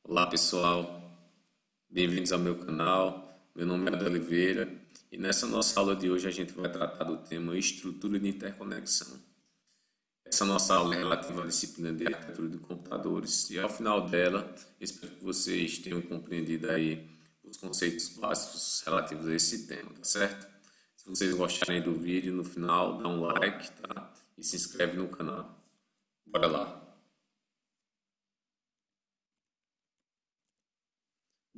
Olá pessoal, bem-vindos ao meu canal. Meu nome é Ado Oliveira e nessa nossa aula de hoje a gente vai tratar do tema estrutura de interconexão. Essa nossa aula é relativa à disciplina de arquitetura de computadores e ao final dela espero que vocês tenham compreendido aí os conceitos básicos relativos a esse tema, tá certo? Se vocês gostarem do vídeo, no final dá um like, tá? E se inscreve no canal. Bora lá!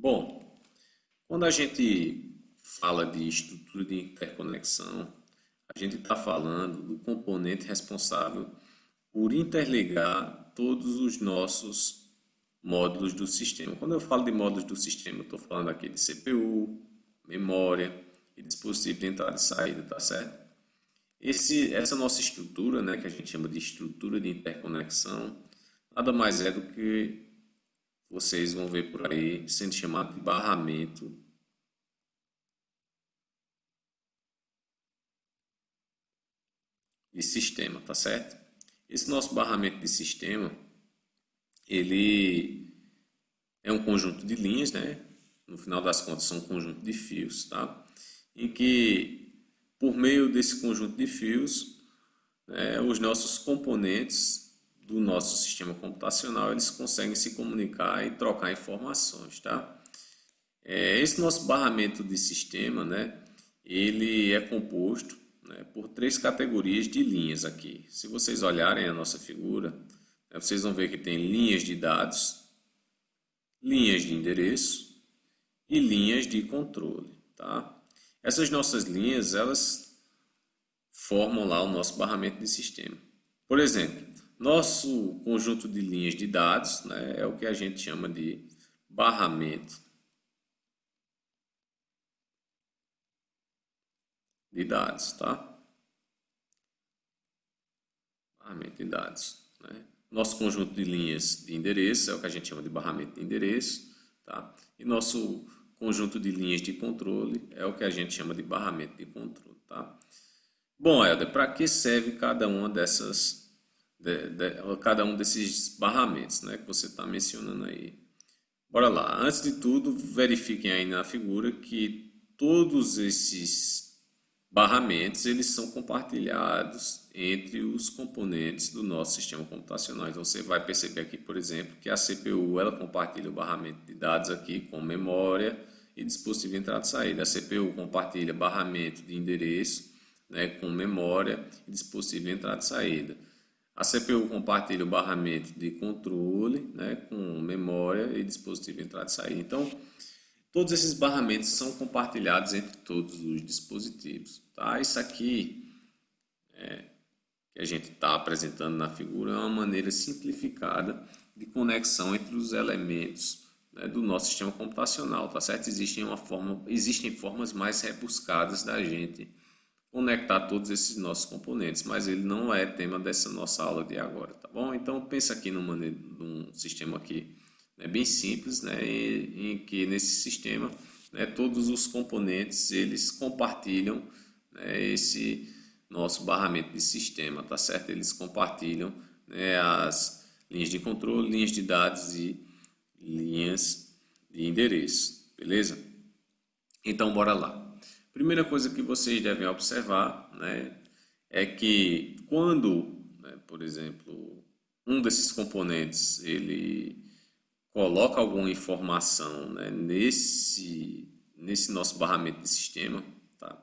Bom, quando a gente fala de estrutura de interconexão, a gente está falando do componente responsável por interligar todos os nossos módulos do sistema. Quando eu falo de módulos do sistema, eu estou falando aqui de CPU, memória e dispositivo de entrada e saída, tá certo? Essa nossa estrutura, né, que a gente chama de estrutura de interconexão, nada mais é do que vocês vão ver por aí sendo chamado de barramento de sistema, tá certo? Esse nosso barramento de sistema, ele é um conjunto de linhas, né? No final das contas, são um conjunto de fios, tá? Em que, por meio desse conjunto de fios, né, os nossos componentes do nosso sistema computacional, eles conseguem se comunicar e trocar informações, tá? Esse nosso barramento de sistema, né, ele é composto, né, por três categorias de linhas aqui. Se vocês olharem a nossa figura, né, vocês vão ver que tem linhas de dados, linhas de endereço e linhas de controle, tá? Essas nossas linhas, elas formam lá o nosso barramento de sistema. Por exemplo, nosso conjunto de linhas de dados, né, é o que a gente chama de barramento de dados, tá? Barramento de dados, né? Nosso conjunto de linhas de endereço é o que a gente chama de barramento de endereço, tá? E nosso conjunto de linhas de controle é o que a gente chama de barramento de controle, tá? Bom, Helder, para que serve cada uma dessas, cada um desses barramentos, né, que você está mencionando aí? Bora lá. Antes de tudo, verifiquem aí na figura que todos esses barramentos eles são compartilhados entre os componentes do nosso sistema computacional. Então você vai perceber aqui, por exemplo, que a CPU ela compartilha o barramento de dados aqui com memória e dispositivo de entrada e saída. A CPU compartilha barramento de endereço, né, com memória e dispositivo de entrada e saída. A CPU compartilha o barramento de controle, né, com memória e dispositivo de entrada e saída. Então, todos esses barramentos são compartilhados entre todos os dispositivos, tá? Isso aqui que a gente está apresentando na figura é uma maneira simplificada de conexão entre os elementos, né, do nosso sistema computacional, tá certo? Existem formas mais rebuscadas da gente conectar todos esses nossos componentes, mas ele não é tema dessa nossa aula de agora, tá bom? Então pensa aqui num sistema aqui, né, bem simples, né, em que nesse sistema, né, todos os componentes eles compartilham, né, esse nosso barramento de sistema, tá certo? Eles compartilham, né, as linhas de controle, linhas de dados e linhas de endereço, beleza? Então bora lá. Primeira coisa que vocês devem observar, né, é que quando, né, por exemplo, um desses componentes ele coloca alguma informação, né, nesse nosso barramento de sistema, tá?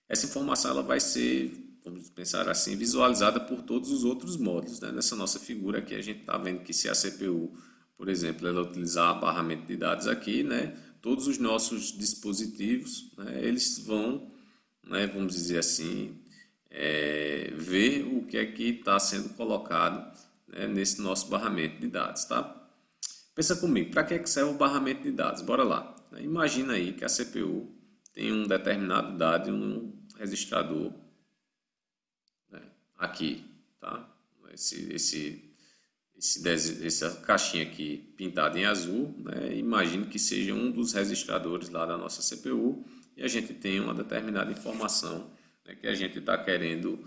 Essa informação ela vai ser, vamos pensar assim, visualizada por todos os outros módulos, né? Nessa nossa figura aqui a gente está vendo que se a CPU, por exemplo, ela utilizar barramento de dados aqui, né, todos os nossos dispositivos, né, eles vão, né, vamos dizer assim, ver o que é que está sendo colocado, né, nesse nosso barramento de dados, tá? Pensa comigo, para que serve o barramento de dados? Bora lá. Imagina aí que a CPU tem um determinado dado em um registrador, né, aqui, tá? Essa caixinha aqui pintada em azul, né? Imagine que seja um dos registradores lá da nossa CPU e a gente tem uma determinada informação, né, que a gente está querendo,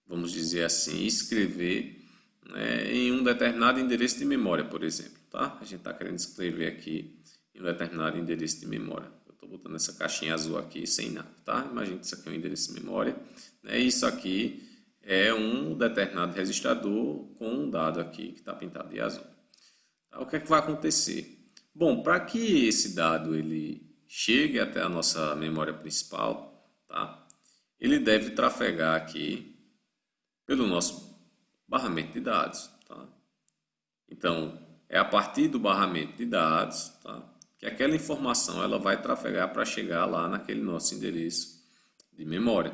vamos dizer assim, escrever né, em um determinado endereço de memória, por exemplo, tá? A gente está querendo escrever aqui em um determinado endereço de memória. Eu estou botando essa caixinha azul aqui sem nada, tá? Imagina que isso aqui é um endereço de memória, né? Isso aqui é um determinado registrador com um dado aqui que está pintado de azul. Tá? O que é que vai acontecer? Bom, para que esse dado ele chegue até a nossa memória principal, tá? Ele deve trafegar aqui pelo nosso barramento de dados, tá? Então, é a partir do barramento de dados, tá, que aquela informação ela vai trafegar para chegar lá naquele nosso endereço de memória.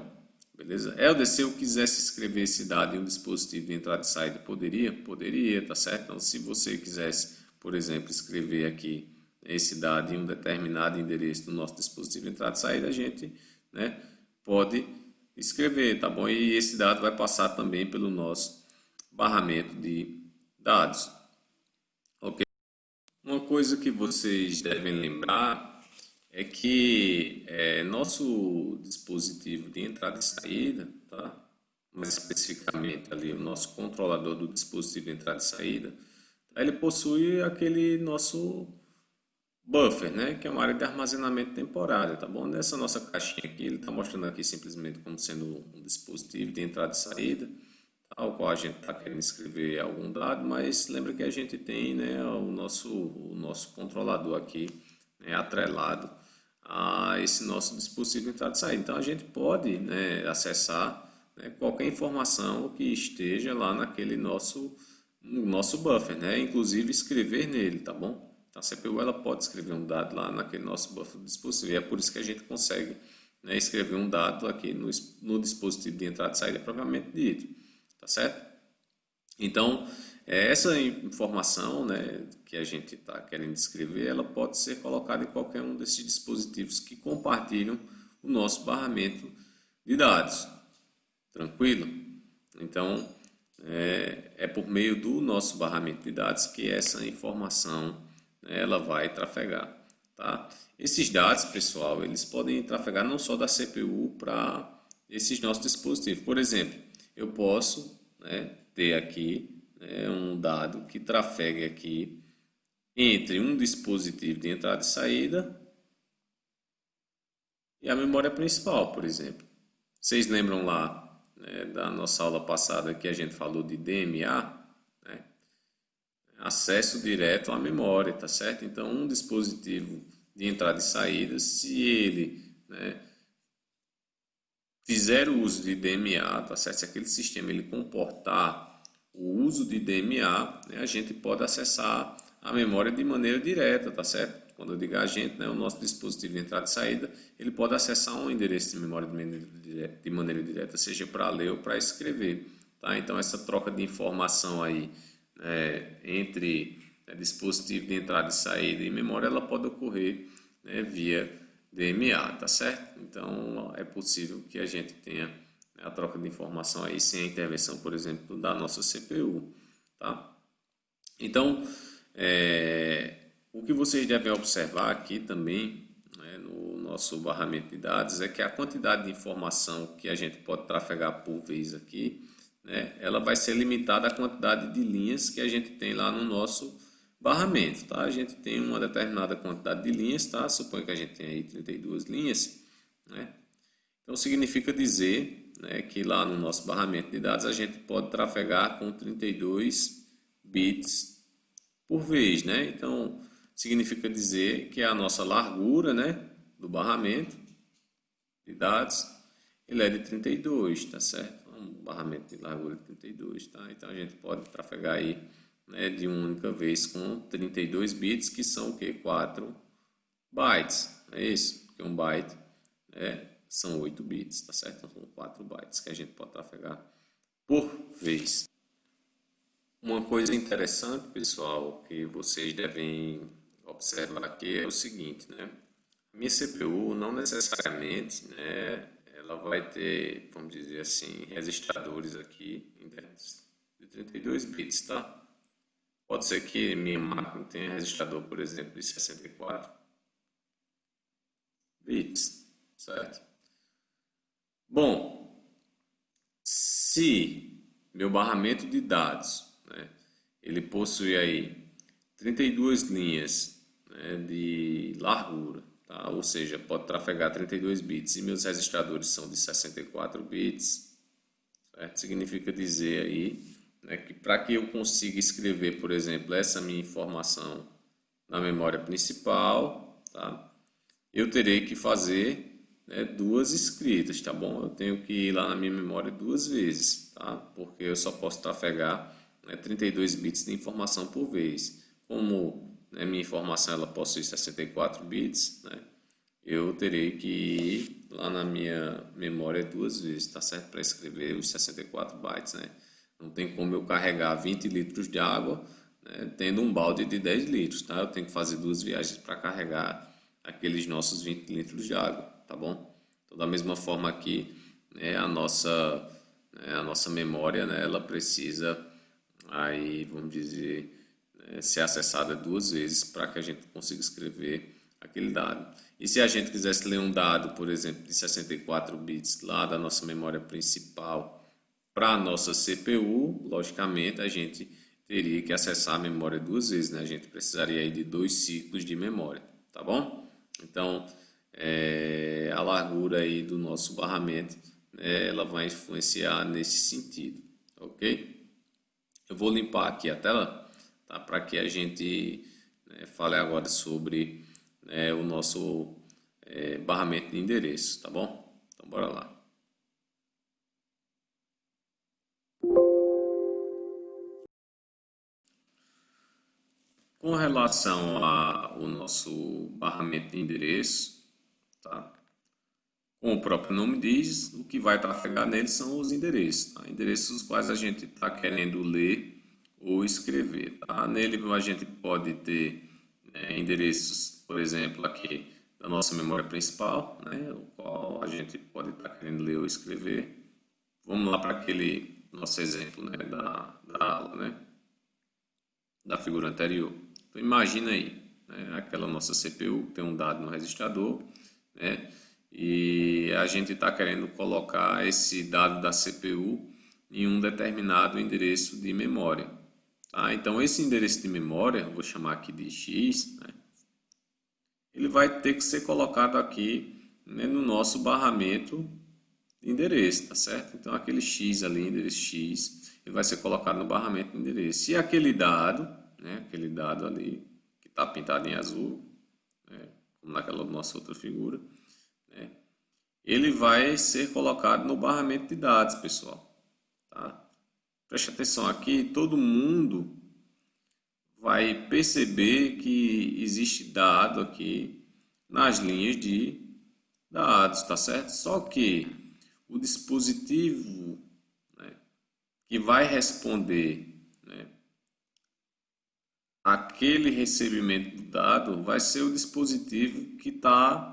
Beleza? Helder, se eu quisesse escrever esse dado em um dispositivo de entrada e saída, poderia? Poderia, tá certo? Então, se você quisesse, por exemplo, escrever aqui esse dado em um determinado endereço do nosso dispositivo de entrada e saída, a gente, né, pode escrever, tá bom? E esse dado vai passar também pelo nosso barramento de dados. Ok? Uma coisa que vocês devem lembrar é que nosso dispositivo de entrada e saída, tá? Mais especificamente ali o nosso controlador do dispositivo de entrada e saída, ele possui aquele nosso buffer, né? Que é uma área de armazenamento temporário, tá bom? Nessa nossa caixinha aqui, ele está mostrando aqui simplesmente como sendo um dispositivo de entrada e saída, ao qual a gente está querendo escrever algum dado, mas lembra que a gente tem, né, o nosso controlador aqui, né, atrelado a esse nosso dispositivo de entrada e saída. Então a gente pode, né, acessar, né, qualquer informação que esteja lá naquele nosso buffer, né, inclusive escrever nele, tá bom? Então, a CPU ela pode escrever um dado lá naquele nosso buffer do dispositivo, e é por isso que a gente consegue, né, escrever um dado aqui no dispositivo de entrada e saída propriamente dito. Tá certo? Então, essa informação, né, que a gente está querendo escrever, ela pode ser colocada em qualquer um desses dispositivos que compartilham o nosso barramento de dados. Tranquilo? Então, é por meio do nosso barramento de dados que essa informação, né, ela vai trafegar. Tá? Esses dados, pessoal, eles podem trafegar não só da CPU para esses nossos dispositivos. Por exemplo, eu posso, né, ter aqui, né, um dado que trafegue aqui entre um dispositivo de entrada e saída e a memória principal, por exemplo. Vocês lembram lá, né, da nossa aula passada que a gente falou de DMA, né? Acesso direto à memória, tá certo? Então, um dispositivo de entrada e saída, se ele, né, fizer o uso de DMA, tá certo? Se aquele sistema ele comportar o uso de DMA, né, a gente pode acessar a memória de maneira direta, tá certo? Quando eu digo a gente, né, o nosso dispositivo de entrada e saída, ele pode acessar um endereço de memória de maneira direta, seja para ler ou para escrever, tá? Então, essa troca de informação aí, entre, né, dispositivo de entrada e saída e memória, ela pode ocorrer, né, via DMA, tá certo? Então, é possível que a gente tenha, né, a troca de informação aí sem a intervenção, por exemplo, da nossa CPU, tá? Então, o que vocês devem observar aqui também, né, no nosso barramento de dados é que a quantidade de informação que a gente pode trafegar por vez aqui, né, ela vai ser limitada à quantidade de linhas que a gente tem lá no nosso barramento, tá? A gente tem uma determinada quantidade de linhas, tá? Suponho que a gente tem aí 32 linhas, né? Então significa dizer, né, que lá no nosso barramento de dados a gente pode trafegar com 32 bits por vez, né? Então significa dizer que a nossa largura, né, do barramento de dados, ele é de 32, tá certo? Um barramento de largura de 32, tá? Então a gente pode trafegar aí, né, de uma única vez com 32 bits, que são o que? 4 bytes, é isso? Porque um byte, são 8 bits, tá certo? Então são 4 bytes que a gente pode trafegar por vez. Uma coisa interessante, pessoal, que vocês devem observar aqui é o seguinte, né? A minha CPU não necessariamente, né, ela vai ter, vamos dizer assim, registradores aqui internos de 32 bits, tá? Pode ser que minha máquina tenha registrador, por exemplo, de 64 bits, certo? Bom, se meu barramento de dados né, ele possui aí 32 linhas, né, de largura, tá? Ou seja, pode trafegar 32 bits e meus registradores são de 64 bits, certo? Significa dizer aí, né, que para que eu consiga escrever, por exemplo, essa minha informação na memória principal, tá? Eu terei que fazer, né, duas escritas, tá bom? Eu tenho que ir lá na minha memória duas vezes, tá? Porque eu só posso trafegar, né, 32 bits de informação por vez. Como, né, minha informação ela possui 64 bits, né, eu terei que ir lá na minha memória duas vezes, tá certo? Para escrever os 64 bytes, né? Não tem como eu carregar 20 litros de água, né, tendo um balde de 10 litros, tá? Eu tenho que fazer duas viagens para carregar aqueles nossos 20 litros de água, tá bom? Então, da mesma forma aqui, né, a nossa memória, né, ela precisa aí, vamos dizer, ser acessada duas vezes para que a gente consiga escrever aquele dado. E se a gente quisesse ler um dado, por exemplo, de 64 bits lá da nossa memória principal para a nossa CPU, logicamente a gente teria que acessar a memória duas vezes, né? A gente precisaria aí de dois ciclos de memória, tá bom? Então, a largura aí do nosso barramento, né, ela vai influenciar nesse sentido, ok? Eu vou limpar aqui a tela, tá? Para que a gente, né, fale agora sobre, né, o nosso barramento de endereço, tá bom? Então, bora lá. Com relação ao nosso barramento de endereço, tá? Como o próprio nome diz, o que vai trafegar nele são os endereços, tá? Endereços os quais a gente está querendo ler ou escrever, tá? Nele a gente pode ter, né, endereços, por exemplo, aqui da nossa memória principal, né, o qual a gente pode estar querendo ler ou escrever. Vamos lá para aquele nosso exemplo, né, da aula, né, da figura anterior. Então imagina aí, né, aquela nossa CPU que tem um dado no registrador, né, e a gente está querendo colocar esse dado da CPU em um determinado endereço de memória. Tá? Então esse endereço de memória, eu vou chamar aqui de X, né, ele vai ter que ser colocado aqui, né, no nosso barramento de endereço, tá certo? Então aquele X ali, endereço X, ele vai ser colocado no barramento de endereço. E aquele dado, né, aquele dado ali, que está pintado em azul, né, como naquela nossa outra figura, né, ele vai ser colocado no barramento de dados, pessoal. Tá? Preste atenção aqui, todo mundo vai perceber que existe dado aqui nas linhas de dados, tá certo? Só que o dispositivo, né, que vai responder, né, aquele recebimento do dado vai ser o dispositivo que está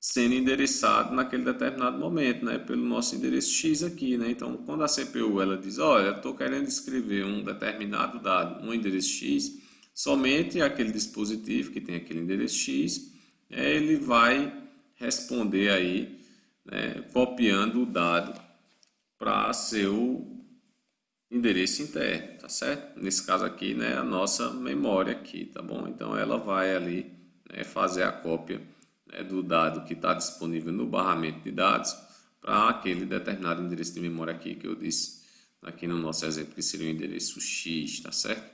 sendo endereçado naquele determinado momento, né, pelo nosso endereço X aqui, né? Então, quando a CPU ela diz, olha, estou querendo escrever um determinado dado, um endereço X, somente aquele dispositivo que tem aquele endereço X, ele vai responder aí, né, copiando o dado para seu endereço interno, tá certo? Nesse caso aqui, né, a nossa memória aqui, tá bom? Então ela vai ali, né, fazer a cópia, né, do dado que está disponível no barramento de dados para aquele determinado endereço de memória aqui que eu disse aqui no nosso exemplo que seria o endereço X, tá certo?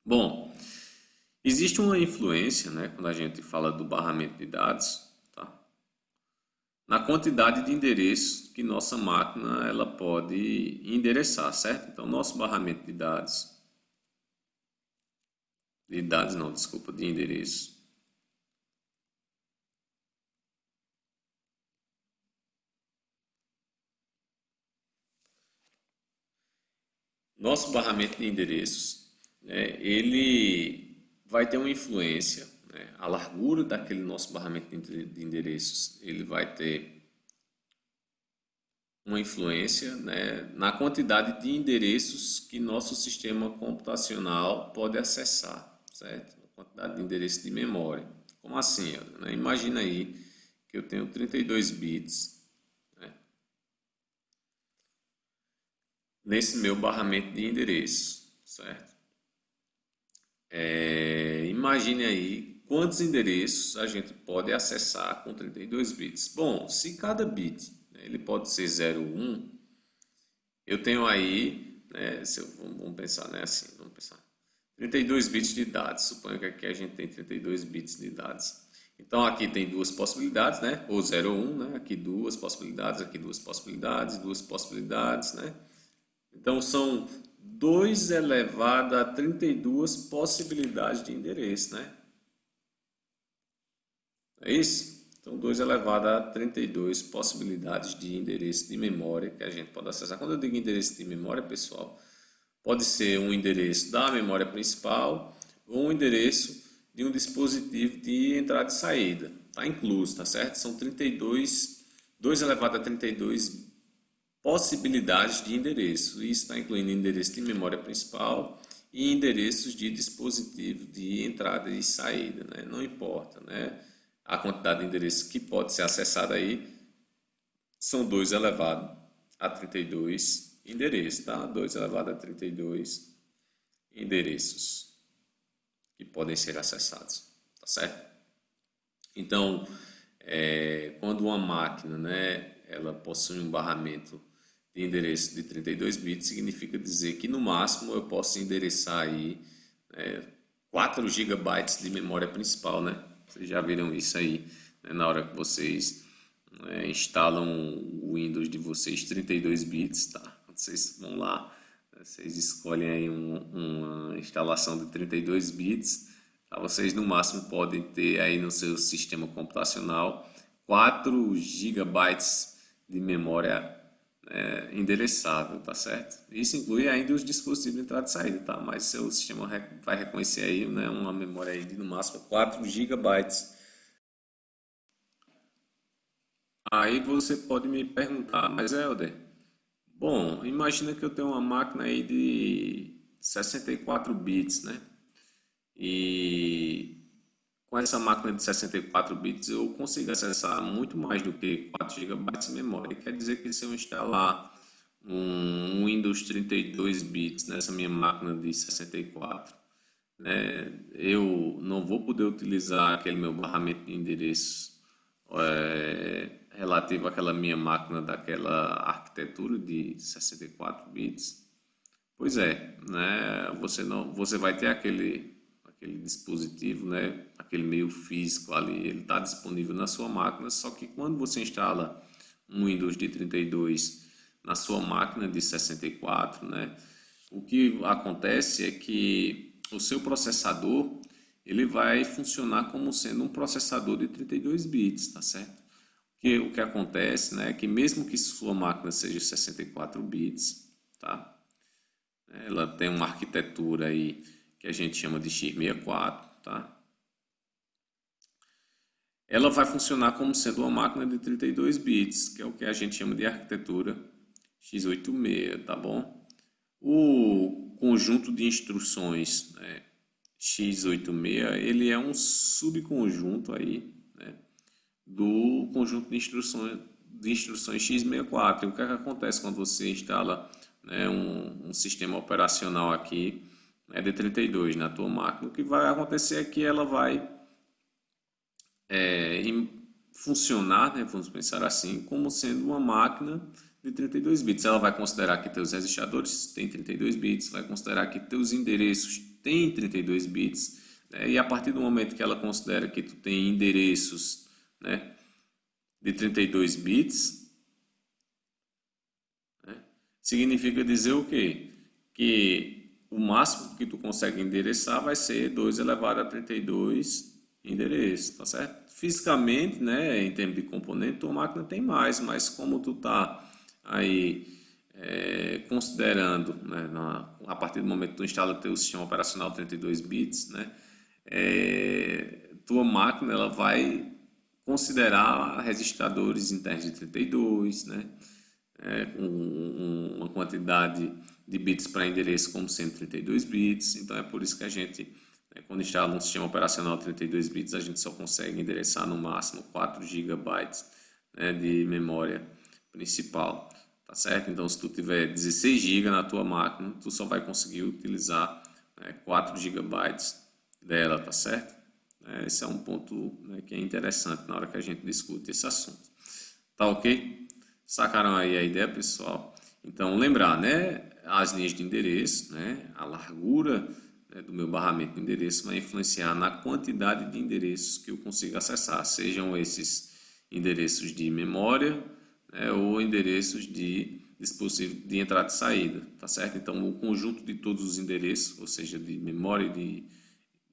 Bom, existe uma influência, né, quando a gente fala do barramento de dados, tá? Na quantidade de endereços que nossa máquina ela pode endereçar, certo? Então, nosso barramento de dados não, desculpa, de endereço, nosso barramento de endereços, né, ele vai ter uma influência, né, a largura daquele nosso barramento de endereços, ele vai ter uma influência, né, na quantidade de endereços que nosso sistema computacional pode acessar, certo? A quantidade de endereços de memória. Como assim, né? Imagina aí que eu tenho 32 bits, né, nesse meu barramento de endereço, certo? Imagine aí quantos endereços a gente pode acessar com 32 bits. Bom, se cada bit, né, ele pode ser 0 ou 1, eu tenho aí, né, vamos pensar, né, assim, vamos pensar, 32 bits de dados. Suponha que aqui a gente tem 32 bits de dados. Então aqui tem duas possibilidades, né? Ou 0 ou 1, né? Aqui duas possibilidades, aqui duas possibilidades, né? Então são 2 elevado a 32 possibilidades de endereço, né? É isso? Então 2 elevado a 32 possibilidades de endereço de memória que a gente pode acessar. Quando eu digo endereço de memória, pessoal, pode ser um endereço da memória principal ou um endereço de um dispositivo de entrada e saída. Está incluso, tá certo? São 2 elevado a 32 possibilidades de endereço. Isso está incluindo endereço de memória principal e endereços de dispositivo de entrada e saída, né? Não importa, né? A quantidade de endereço que pode ser acessada aí são 2 elevado a 32 endereços, tá? 2 elevado a 32 endereços que podem ser acessados, tá certo? Então, quando uma máquina, né, ela possui um barramento de endereço de 32 bits, significa dizer que no máximo eu posso endereçar aí 4 gigabytes de memória principal, né? Vocês já viram isso aí, né, na hora que vocês instalam o Windows de vocês 32 bits, tá? Vocês vão lá, vocês escolhem aí uma instalação de 32 bits, tá? Vocês no máximo podem ter aí no seu sistema computacional 4 gigabytes de memória endereçável, tá certo? Isso inclui ainda os dispositivos de entrada e saída, tá? Mas seu sistema vai reconhecer aí, né, uma memória aí de no máximo 4 gigabytes. Aí você pode me perguntar, mas Helder, bom, imagina que eu tenho uma máquina aí de 64 bits, né? E com essa máquina de 64 bits eu consigo acessar muito mais do que 4 gigabytes de memória. Quer dizer que se eu instalar um Windows 32 bits nessa minha máquina de 64, né, eu não vou poder utilizar aquele meu barramento de endereço relativo àquela minha máquina daquela arquitetura de 64 bits. Pois é, né? Você não, você vai ter aquele dispositivo, né? Aquele meio físico ali, ele está disponível na sua máquina, só que quando você instala um Windows de 32 na sua máquina de 64, né? O que acontece é que o seu processador ele vai funcionar como sendo um processador de 32 bits, tá certo? Que o que acontece, né, é que mesmo que sua máquina seja 64 bits, tá? Ela tem uma arquitetura aí que a gente chama de x64, tá? Ela vai funcionar como sendo uma máquina de 32 bits, que é o que a gente chama de arquitetura x86, tá bom? O conjunto de instruções, né, x86, ele é um subconjunto aí, né, do conjunto de instruções x64. E o que é que acontece quando você instala, né, um sistema operacional aqui, né, de 32 na tua máquina? O que vai acontecer é que ela vai funcionar, né, vamos pensar assim, como sendo uma máquina de 32 bits. Ela vai considerar que teus registradores têm 32 bits, vai considerar que teus endereços têm 32 bits, né, e a partir do momento que ela considera que tu tem endereços, né, de 32 bits, né, significa dizer o quê? Que o máximo que tu consegue endereçar vai ser 2 elevado a 32 endereços, tá certo? Fisicamente, né, em termos de componente, tua máquina tem mais, mas como tu tá aí considerando, né, a partir do momento que tu instala teu sistema operacional 32 bits, né, tua máquina ela vai considerar registradores internos de 32, né, com uma quantidade de bits para endereço como sendo 32 bits. Então é por isso que a gente, quando instala um sistema operacional 32 bits, a gente só consegue endereçar no máximo 4 gigabytes, né, de memória principal. tá certo? Então, se tu tiver 16 GB na tua máquina, tu só vai conseguir utilizar, né, 4 gigabytes dela, tá certo? Esse é um ponto, né, que é interessante na hora que a gente discute esse assunto. Tá ok? Sacaram aí a ideia, pessoal? Então, lembrar, né, as linhas de endereço, né, a largura, né, do meu barramento de endereço vai influenciar na quantidade de endereços que eu consigo acessar, sejam esses endereços de memória, né, ou endereços de dispositivo de entrada e saída, tá certo? Então, o conjunto de todos os endereços, ou seja, de memória e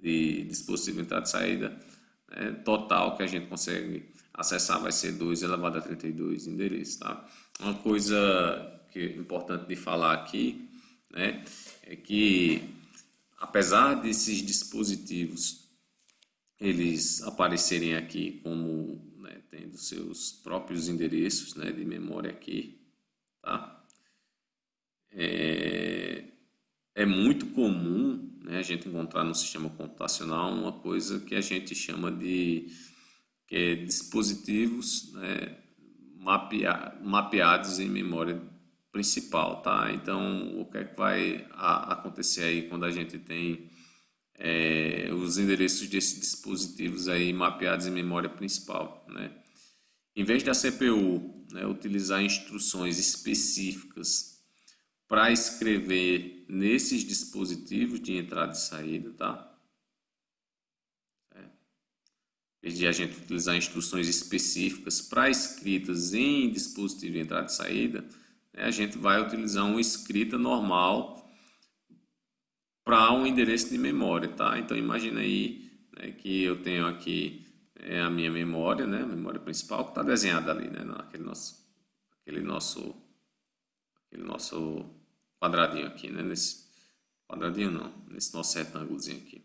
de dispositivo de entrada e saída, né, total que a gente consegue acessar vai ser 2 elevado a 32 endereços, tá? Uma coisa que é importante de falar aqui, né, é que apesar desses dispositivos eles aparecerem aqui como, né, tendo seus próprios endereços, né, de memória aqui, tá? É muito comum, né, a gente encontrar no sistema computacional uma coisa que a gente chama de que é dispositivos, né, mapeados em memória principal, tá? Então, o que é que vai acontecer aí quando a gente tem os endereços desses dispositivos aí mapeados em memória principal, né? Em vez da CPU, né, utilizar instruções específicas para escrever nesses dispositivos de entrada e saída, tá? Em vez de a gente utilizar instruções específicas para escritas em dispositivo de entrada e saída, né, a gente vai utilizar uma escrita normal para um endereço de memória, tá? Então imagina aí, né, que eu tenho aqui a minha memória, né, a memória principal que está desenhada ali, né, aquele nosso, aquele nosso quadradinho aqui, né, nesse quadradinho não, nesse nosso retângulozinho aqui,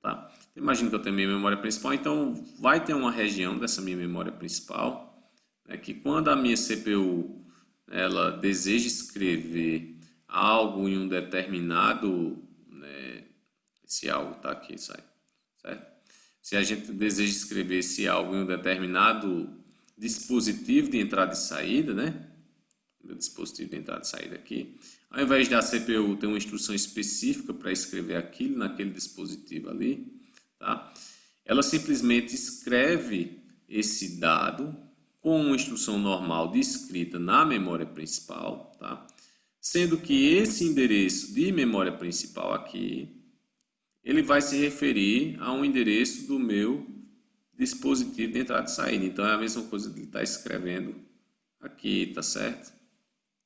tá? Então, imagina que eu tenho minha memória principal, então vai ter uma região dessa minha memória principal, né, que quando a minha CPU ela deseja escrever algo em um determinado, né, esse algo está aqui, sai, certo? Se a gente deseja escrever esse algo em um determinado dispositivo de entrada e saída, né? Meu dispositivo de entrada e saída aqui, ao invés da CPU ter uma instrução específica para escrever aquilo naquele dispositivo ali, tá? Ela simplesmente escreve esse dado com uma instrução normal de escrita na memória principal, tá? Sendo que esse endereço de memória principal aqui, ele vai se referir a um endereço do meu dispositivo de entrada e saída. Então é a mesma coisa que ele está escrevendo aqui, tá certo?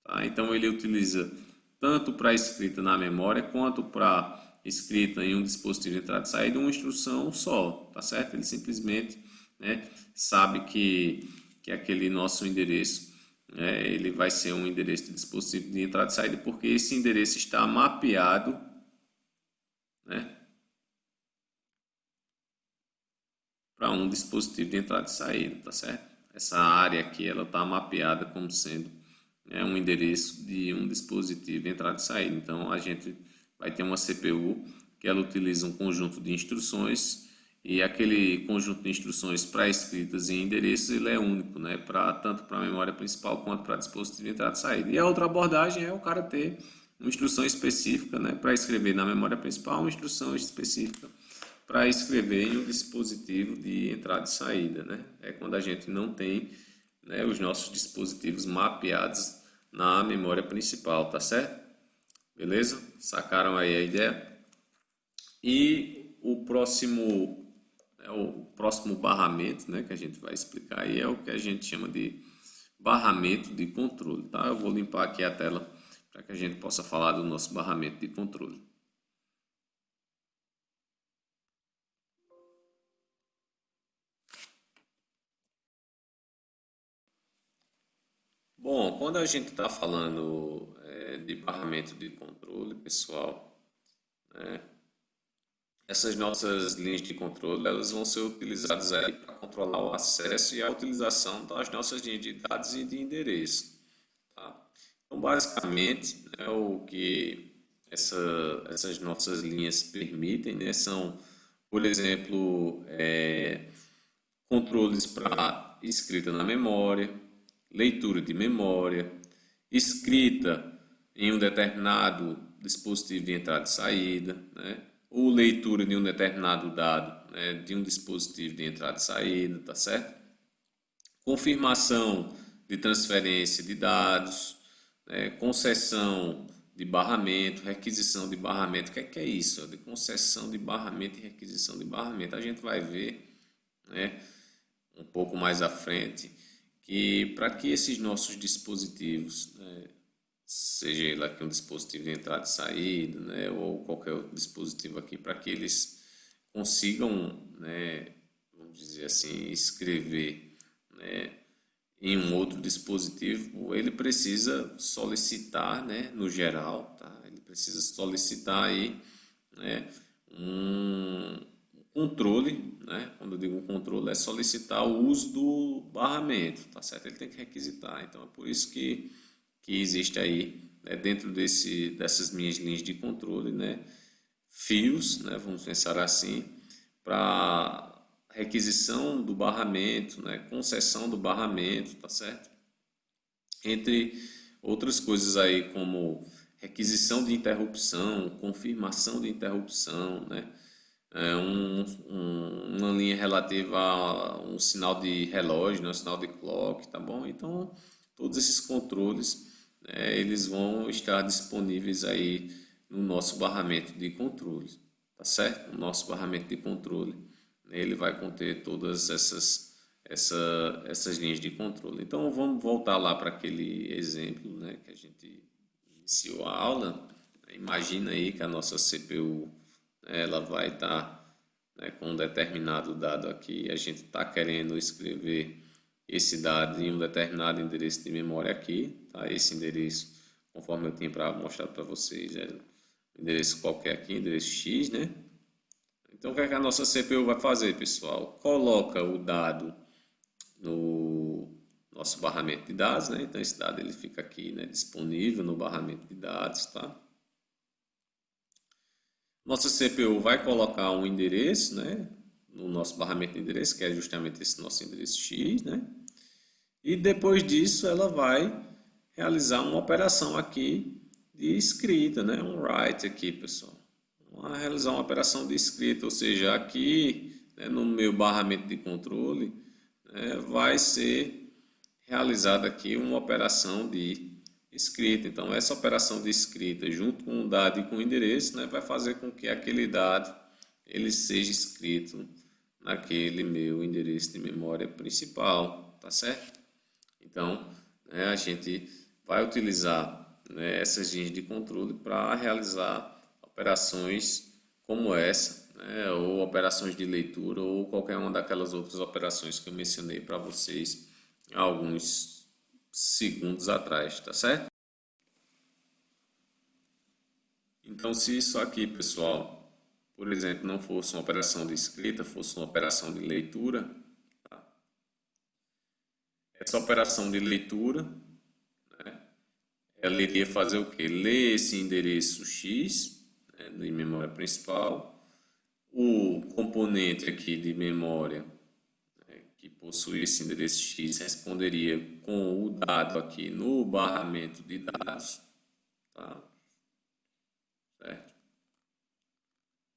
Tá? Então ele utiliza tanto para escrita na memória quanto para escrita em um dispositivo de entrada e saída uma instrução só, tá certo? Ele simplesmente, né, sabe que aquele nosso endereço, né, ele vai ser um endereço de dispositivo de entrada e saída porque esse endereço está mapeado, né, para um dispositivo de entrada e saída, tá certo? Essa área aqui ela está mapeada como sendo, né, um endereço de um dispositivo de entrada e saída. Então a gente vai ter uma CPU que ela utiliza um conjunto de instruções e aquele conjunto de instruções pré-escritas em endereços ele é único, né, tanto para a memória principal quanto para dispositivo de entrada e saída. E a outra abordagem é o cara ter uma instrução específica, né, para escrever na memória principal, uma instrução específica para escrever em um dispositivo de entrada e saída, né? É quando a gente não tem, né, os nossos dispositivos mapeados na memória principal, tá certo? Beleza? Sacaram aí a ideia? E o próximo barramento, né, que a gente vai explicar aí é o que a gente chama de barramento de controle, tá? Eu vou limpar aqui a tela para que a gente possa falar do nosso barramento de controle. Bom, quando a gente está falando de barramento de controle, pessoal, essas nossas linhas de controle elas vão ser utilizadas aí para controlar o acesso e a utilização das nossas linhas de dados e de endereço, tá? Então, basicamente, né, o que essas nossas linhas permitem, né, são, por exemplo, controles para escrita na memória, leitura de memória, escrita em um determinado dispositivo de entrada e saída, né? Ou leitura de um determinado dado, né, de um dispositivo de entrada e saída, tá certo? Confirmação de transferência de dados, né, concessão de barramento, requisição de barramento. O que é isso? De concessão de barramento e requisição de barramento. A gente vai ver, né, um pouco mais à frente que para que esses nossos dispositivos, né, seja ele aqui um dispositivo de entrada e saída, né, ou qualquer outro dispositivo aqui, para que eles consigam, né, vamos dizer assim, escrever, né, em um outro dispositivo, ele precisa solicitar, né, no geral, tá? Ele precisa solicitar aí, né, um controle, né? Quando eu digo controle, é solicitar o uso do barramento, tá certo? Ele tem que requisitar. Então é por isso que existe aí, né, dentro dessas minhas linhas de controle, né, fios, né, vamos pensar assim, para requisição do barramento, né, concessão do barramento, tá certo? Entre outras coisas aí como requisição de interrupção, confirmação de interrupção, né? Uma linha relativa a um sinal de relógio, né? Um sinal de clock, tá bom? Então, todos esses controles, né, eles vão estar disponíveis aí no nosso barramento de controle, tá certo? O nosso barramento de controle, né, ele vai conter todas essas linhas de controle. Então, vamos voltar lá para aquele exemplo, né, que a gente iniciou a aula. Imagina aí que a nossa CPU, né, ela vai estar, né, com um determinado dado aqui. A gente está querendo escrever esse dado em um determinado endereço de memória aqui. Tá? Esse endereço, conforme eu tinha mostrado para vocês, é um endereço qualquer aqui, endereço X, né? Então, o que é que a nossa CPU vai fazer, pessoal? Coloca o dado no nosso barramento de dados, né? Então, esse dado ele fica aqui, né, disponível no barramento de dados, tá? Nossa CPU vai colocar um endereço, né, no nosso barramento de endereço, que é justamente esse nosso endereço X, né? E depois disso ela vai realizar uma operação aqui de escrita, né? Um write aqui, pessoal. Vai realizar uma operação de escrita, ou seja, aqui, né, no meu barramento de controle, né, vai ser realizada aqui uma operação de escrita. Então, essa operação de escrita, junto com o dado e com o endereço, né, vai fazer com que aquele dado ele seja escrito naquele meu endereço de memória principal, tá certo? Então, né, a gente vai utilizar, né, essas linhas de controle para realizar operações como essa, né, ou operações de leitura, ou qualquer uma daquelas outras operações que eu mencionei para vocês há alguns segundos atrás, tá certo? Então, se isso aqui, pessoal, por exemplo, não fosse uma operação de escrita, fosse uma operação de leitura, tá? Essa operação de leitura, né, ela iria fazer o quê? Ler esse endereço X, né, de memória principal, o componente aqui de memória, né, que possui esse endereço X responderia com o dado aqui no barramento de dados, tá? Certo?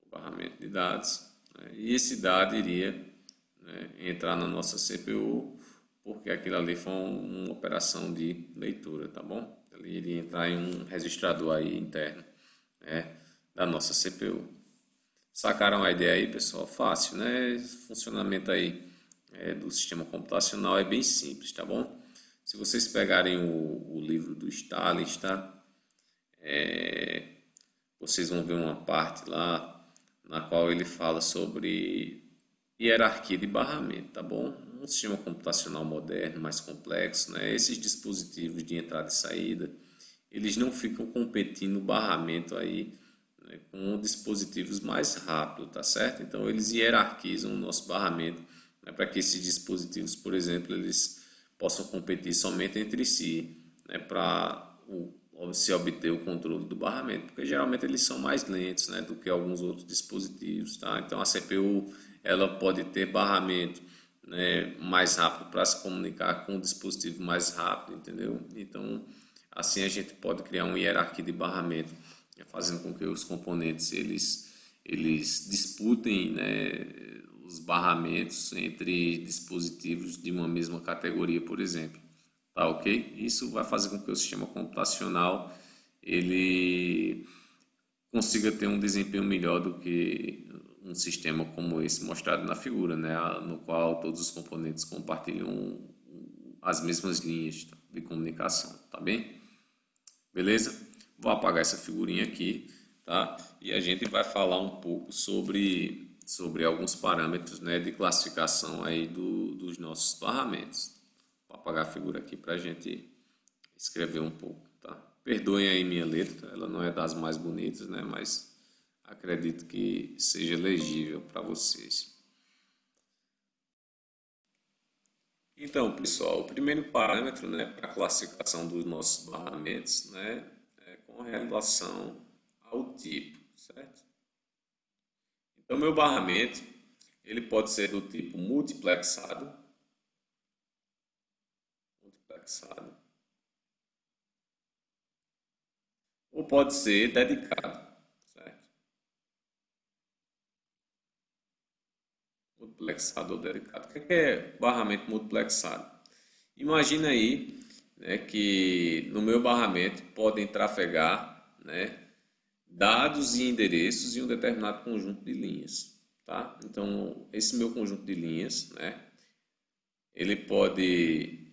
O barramento de dados, né? E esse dado iria, né, entrar na nossa CPU, porque aquilo ali foi uma operação de leitura, tá bom? Ele iria entrar em um registrador aí interno, né, da nossa CPU. Sacaram a ideia aí, pessoal? Fácil, né? O funcionamento aí do sistema computacional é bem simples, tá bom? Se vocês pegarem o livro do Stalin, tá? Vocês vão ver uma parte lá na qual ele fala sobre hierarquia de barramento, tá bom? Um sistema computacional moderno, mais complexo, né? Esses dispositivos de entrada e saída, eles não ficam competindo barramento aí, né, com dispositivos mais rápidos, tá certo? Então eles hierarquizam o nosso barramento, né, para que esses dispositivos, por exemplo, eles possam competir somente entre si, né, para se obter o controle do barramento, porque geralmente eles são mais lentos, né, do que alguns outros dispositivos, tá? Então a CPU ela pode ter barramento, né, mais rápido para se comunicar com o dispositivo mais rápido, entendeu? Então Assim a gente pode criar uma hierarquia de barramento, fazendo com que os componentes eles disputem, né, os barramentos entre dispositivos de uma mesma categoria, por exemplo. Tá, ok? Isso vai fazer com que o sistema computacional ele consiga ter um desempenho melhor do que um sistema como esse mostrado na figura, né, no qual todos os componentes compartilham as mesmas linhas de comunicação, tá bem? Beleza? Vou apagar essa figurinha aqui, tá? E a gente vai falar um pouco sobre alguns parâmetros, né, de classificação aí dos nossos barramentos. Vou apagar a figura aqui para a gente escrever um pouco, tá? Perdoem aí minha letra, ela não é das mais bonitas, né, mas acredito que seja legível para vocês. Então, pessoal, o primeiro parâmetro, né, para a classificação dos nossos barramentos, né, é com relação ao tipo, certo? Então, meu barramento, ele pode ser do tipo multiplexado, ou pode ser dedicado, certo? Multiplexado ou dedicado. O que é barramento multiplexado? Imagina aí, né, que no meu barramento podem trafegar, né, dados e endereços em um determinado conjunto de linhas, tá? Então, esse meu conjunto de linhas, né, ele pode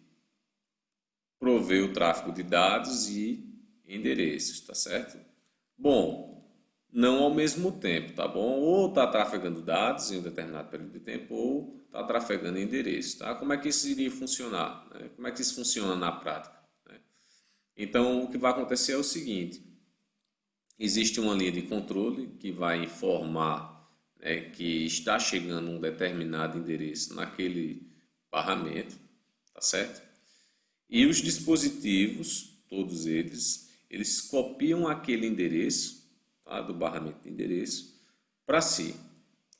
prover o tráfego de dados e endereços, tá certo? Bom, não ao mesmo tempo, tá bom? Ou está trafegando dados em um determinado período de tempo, ou está trafegando endereços, tá? Como é que isso iria funcionar, né? Como é que isso funciona na prática, né? Então, o que vai acontecer é o seguinte: existe uma linha de controle que vai informar, né, que está chegando um determinado endereço naquele barramento, tá certo? E os dispositivos, todos eles copiam aquele endereço, tá, do barramento de endereço para si,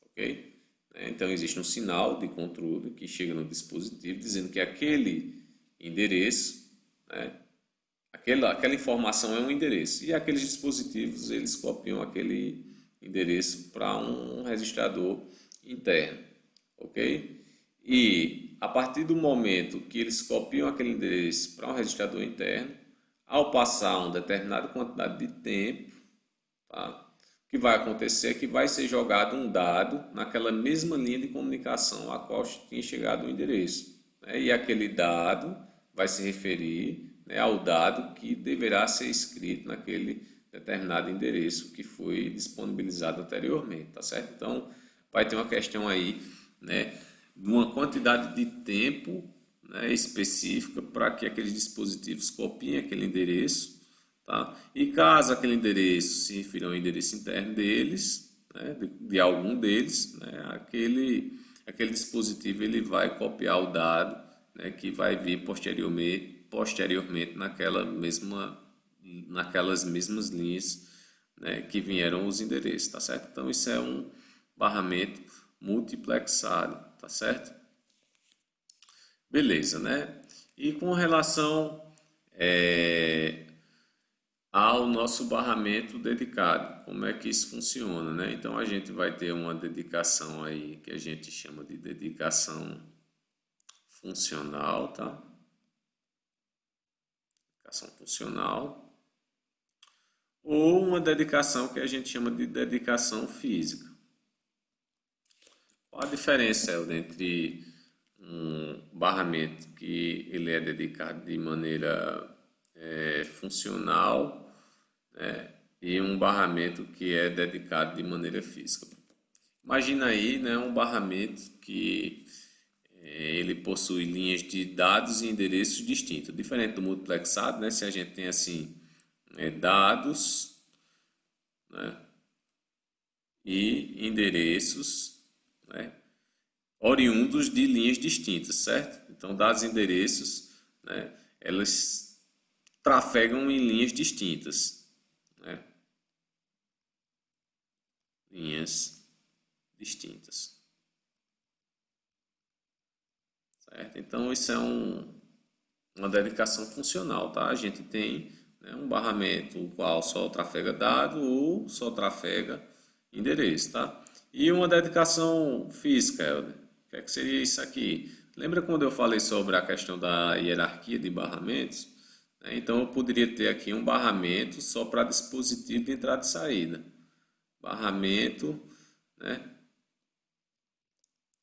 ok? Então existe um sinal de controle que chega no dispositivo dizendo que aquele endereço, né, aquela informação é um endereço. E aqueles dispositivos, eles copiam aquele endereço para um registrador interno, ok? E a partir do momento que eles copiam aquele endereço para um registrador interno, ao passar uma determinada quantidade de tempo, tá? O que vai acontecer é que vai ser jogado um dado naquela mesma linha de comunicação a qual tinha chegado o endereço, né? E aquele dado vai se referir, né, ao dado que deverá ser escrito naquele determinado endereço que foi disponibilizado anteriormente, tá certo? Então, vai ter uma questão aí, né, de uma quantidade de tempo, né, específica para que aqueles dispositivos copiem aquele endereço, tá? E caso aquele endereço se refira ao endereço interno deles, né, de algum deles, né, aquele dispositivo ele vai copiar o dado, né, que vai vir posteriormente naquelas mesmas linhas, né, que vieram os endereços, tá certo? Então isso é um barramento multiplexado, tá certo? Beleza, né? E com relação ao nosso barramento dedicado, como é que isso funciona, né? Então a gente vai ter uma dedicação aí que a gente chama de dedicação funcional, tá? Dedicação funcional. Ou uma dedicação que a gente chama de dedicação física. Qual a diferença entre um barramento que ele é dedicado de maneira funcional, né, e um barramento que é dedicado de maneira física? Imagina aí, né, um barramento que ele possui linhas de dados e endereços distintos, diferente do multiplexado, né? Se a gente tem assim dados, né, e endereços, né, oriundos de linhas distintas, certo? Então, dados e endereços, né, elas trafegam em linhas distintas, né? Linhas distintas, certo? Então, isso é uma dedicação funcional, tá? A gente tem, né, um barramento o qual só trafega dado ou só trafega endereço, tá? E uma dedicação física, Helder. O que é que seria isso aqui? Lembra quando eu falei sobre a questão da hierarquia de barramentos? Então eu poderia ter aqui um barramento só para dispositivo de entrada e saída. Barramento, né,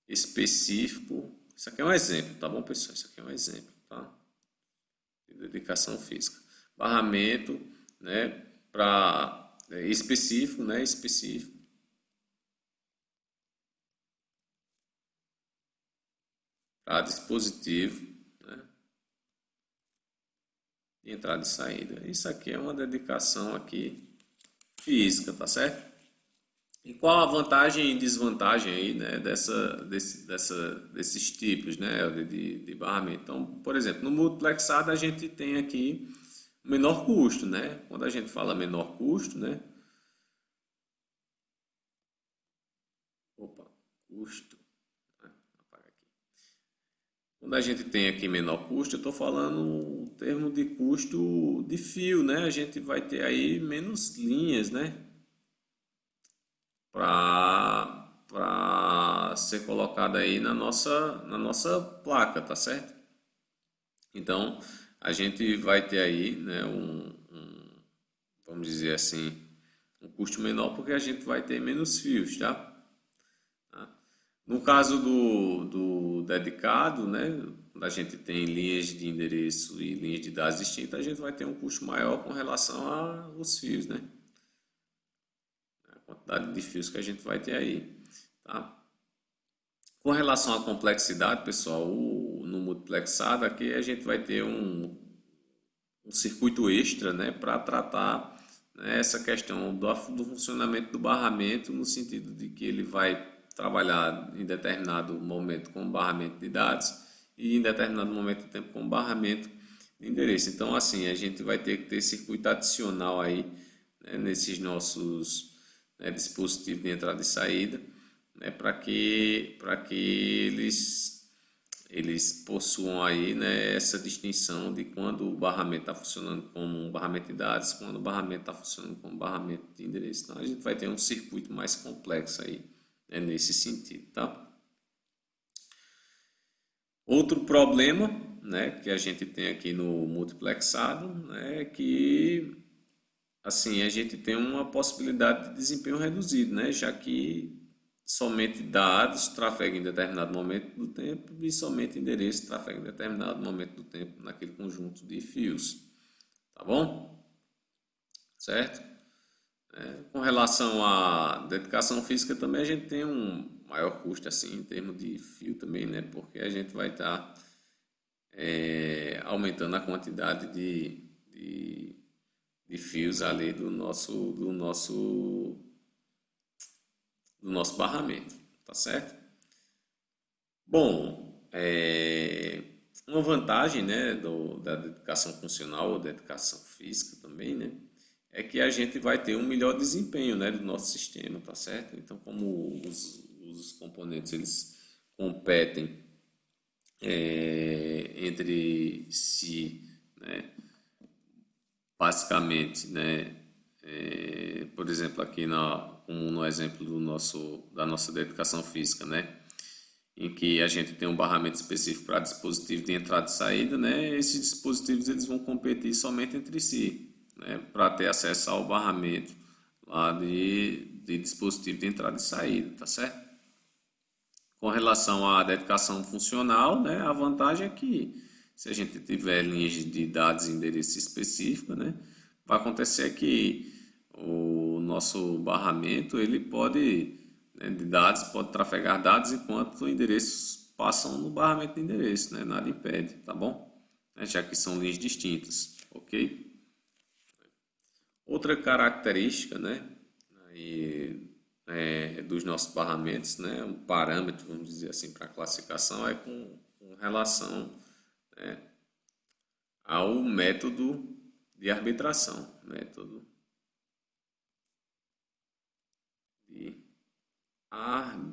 específico. Isso aqui é um exemplo, tá bom, pessoal? Isso aqui é um exemplo, tá? De dedicação física. Barramento, né, para específico, né, específico para dispositivo, né, de entrada e saída. Isso aqui é uma dedicação aqui física, tá certo? E qual a vantagem e desvantagem aí, né, desses tipos, né, de barramento? Então, por exemplo, no multiplexado a gente tem aqui menor custo, né? Quando a gente fala menor custo, né? Opa, custo. Né? Apaga aqui. Quando a gente tem aqui menor custo, eu estou falando o termo de custo de fio, né? A gente vai ter aí menos linhas, né? Para ser colocada aí na nossa placa, tá certo? Então, a gente vai ter aí, né, vamos dizer assim, um custo menor porque a gente vai ter menos fios, tá? No caso do dedicado, né, quando a gente tem linhas de endereço e linhas de dados distintas, a gente vai ter um custo maior com relação aos fios, né? A quantidade de fios que a gente vai ter aí, tá? Com relação à complexidade, pessoal, no multiplexado aqui a gente vai ter um circuito extra, né, para tratar, né, essa questão do funcionamento do barramento, no sentido de que ele vai trabalhar em determinado momento com barramento de dados e em determinado momento do tempo com barramento de endereço. Então, assim, a gente vai ter que ter circuito adicional aí, né, nesses nossos, né, dispositivos de entrada e saída, né, para que eles possuam aí, né, essa distinção de quando o barramento está funcionando como um barramento de dados, quando o barramento está funcionando como barramento de endereço. Então a gente vai ter um circuito mais complexo aí, né, nesse sentido, tá? Outro problema, né, que a gente tem aqui no multiplexado, né, é que assim a gente tem uma possibilidade de desempenho reduzido, né, já que somente dados trafegam em determinado momento do tempo e somente endereço trafega em determinado momento do tempo naquele conjunto de fios, tá bom? Certo? Com relação à dedicação física também a gente tem um maior custo assim em termos de fio também, né? Porque a gente vai estar aumentando a quantidade de fios ali do nosso barramento, tá certo? Bom, uma vantagem, né, da dedicação funcional ou dedicação física também, né, é que a gente vai ter um melhor desempenho, né, do nosso sistema, tá certo? Então, como os componentes eles competem entre si, né, basicamente, né, por exemplo, aqui como no exemplo da nossa dedicação física, né, em que a gente tem um barramento específico para dispositivo de entrada e saída, né? Esses dispositivos eles vão competir somente entre si, né? Para ter acesso ao barramento lá de dispositivo de entrada e saída, tá certo? Com relação à dedicação funcional, né? A vantagem é que se a gente tiver linhas de dados e endereço específico, né? Vai acontecer que o nosso barramento ele pode, né, de dados pode trafegar dados enquanto endereços passam no barramento de endereço, né? Nada impede, tá bom? Já que são linhas distintas, ok? Outra característica, né, aí, dos nossos barramentos, né, um parâmetro, vamos dizer assim, para classificação é com relação, né, ao método de arbitração, método de arbitração.